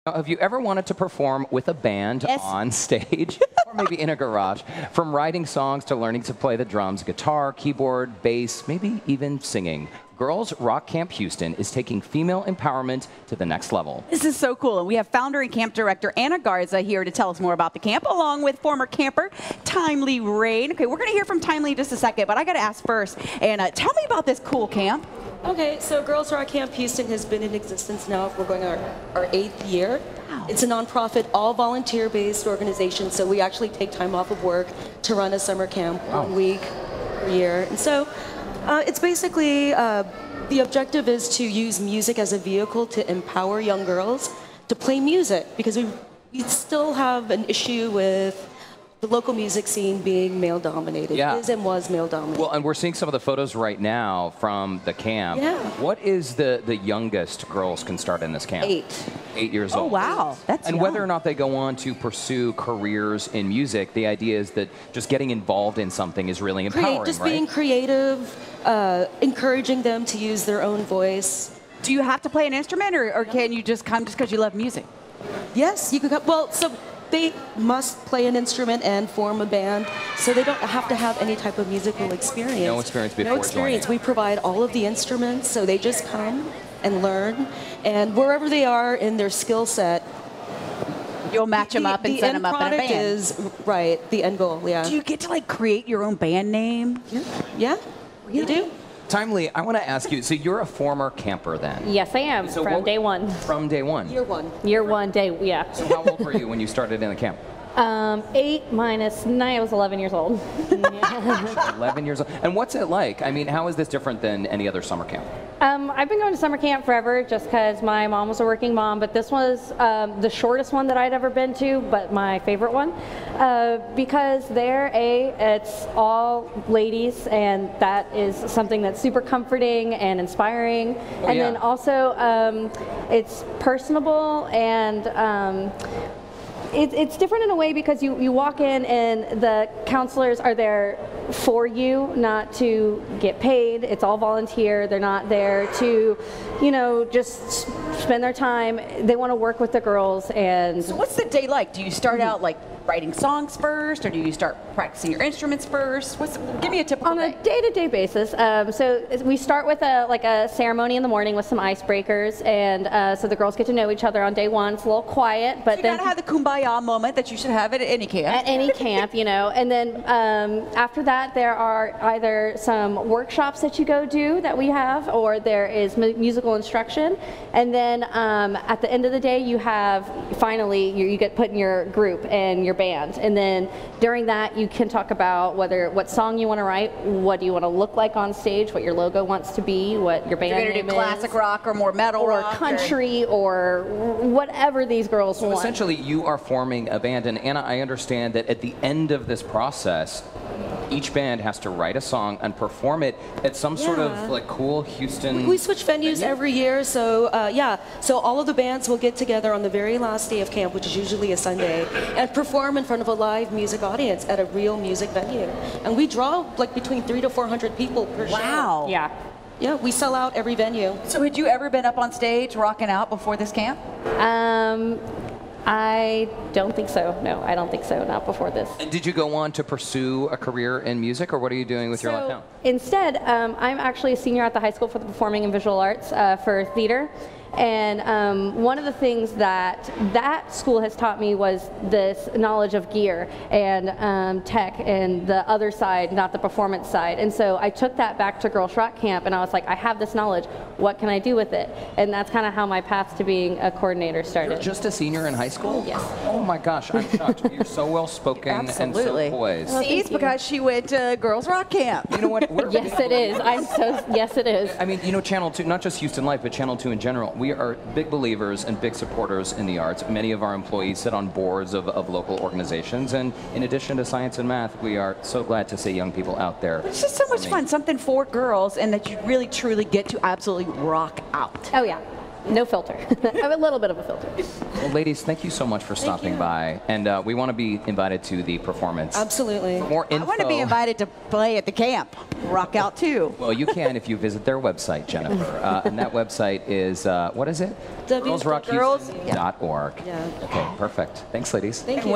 Now, have you ever wanted to perform with a band Yes. on stage or maybe in a garage? From writing songs to learning to play the drums, guitar, keyboard, bass, maybe even singing. Girls Rock Camp Houston is taking female empowerment to the next level. This is so cool. And we have founder and camp director Anna Garza here to tell us more about the camp, along with former camper Timely Rain. Okay, we're going to hear from Timely in just a second, but I got to ask first, Anna, tell me about this cool camp. Okay, so Girls Rock Camp Houston has been in existence now. We're going our 8th year. Wow. It's a nonprofit, all volunteer-based organization, so we actually take time off of work to run a summer camp 1 week per year. And so it's basically, the objective is to use music as a vehicle to empower young girls to play music, because we still have an issue with the local music scene being male-dominated. Yeah. Is and was male-dominated. Well, and we're seeing some of the photos right now from the camp. Yeah. What is the youngest girls can start in this camp? 8. 8 years Oh, old. wow. That's And young. whether or not they go on to pursue careers in music, the idea is that just getting involved in something is really empowering, Just right? being creative, encouraging them to use their own voice. Do you have to play an instrument, or can you just come just because you love music? Yes, you could. Well, so they must play an instrument and form a band, so they don't have to have any type of musical experience. No experience before No experience. joining. We provide all of the instruments, so they just come and learn, and wherever they are in their skill set, You'll match them up and the set end them up in a product band. is right. The end goal, yeah. Do you get to like create your own band name? Yeah, you do. Timely, I want to ask you, so you're a former camper then? Yes, I am, So from what- day one. From day one? Year 1. Year one, day, yeah. So how old were you when you started in the camp? 8 minus 9, I was 11 years old. 11 years old. And what's it like? I mean, how is this different than any other summer camp? I've been going to summer camp forever just because my mom was a working mom, but this was the shortest one that I'd ever been to, but my favorite one. Because there, it's all ladies, and that is something that's super comforting and inspiring. And yeah. then also, it's personable, and it's different in a way because you walk in and the counselors are there for you, not to get paid. It's all volunteer. They're not there to, just spend their time. They want to work with the girls. And So what's the day like? Do you start out like writing songs first, or do you start practicing your instruments first? Give me a typical on day. a day-to-day basis, so we start with a ceremony in the morning with some icebreakers, and so the girls get to know each other on day one. It's a little quiet, but You then gotta have the kumbaya moment that you should have at any camp. at any camp, and then after that there are either some workshops that you go do that we have, or there is musical instruction, and then at the end of the day you have finally you get put in your group and your band, and then during that you can talk about what song you want to write, what do you want to look like on stage, what your logo wants to be, what your band You're gonna name do classic is, rock or more metal or rock country or whatever these girls So want. essentially, you are forming a band, and Anna, I understand that at the end of this process, each band has to write a song and perform it at some sort of Yeah. like cool Houston. We switch venues every year, so so all of the bands will get together on the very last day of camp, which is usually a Sunday, and perform in front of a live music audience at a real music venue. And we draw like between 300 to 400 people per show. Wow. Yeah. Yeah, we sell out every venue. So had you ever been up on stage rocking out before this camp? I don't think so. No, I don't think so. Not before this. Did you go on to pursue a career in music, or what are you doing with your life now? Instead, I'm actually a senior at the high school for the performing and visual arts for theater. And one of the things that school has taught me was this knowledge of gear and tech and the other side, not the performance side. And so I took that back to Girls Rock Camp, and I was like, I have this knowledge. What can I do with it? And that's kind of how my path to being a coordinator started. You're just a senior in high school? Yes. Oh my gosh, I'm shocked. You're so well spoken and Absolutely. so poised. See, it's because she went to Girls Rock Camp. You know what? We're Yes, it is. Yes, it is. I mean, Channel 2, not just Houston Life, but Channel 2 in general, we are big believers and big supporters in the arts. Many of our employees sit on boards of local organizations, and in addition to science and math, we are so glad to see young people out there. It's just so much fun, something for girls, and that you really truly get to absolutely rock out. Oh yeah. No filter. I have a little bit of a filter. Well, ladies, thank you so much for stopping you. by. And we want to be invited to the performance. Absolutely. More info. I want to be invited to play at the camp. Rock out too. Well, you can if you visit their website, Jennifer. And that website is, what is it? Girls- GirlsRockHouston.org. Yeah. Okay, perfect. Thanks, ladies. Thank you.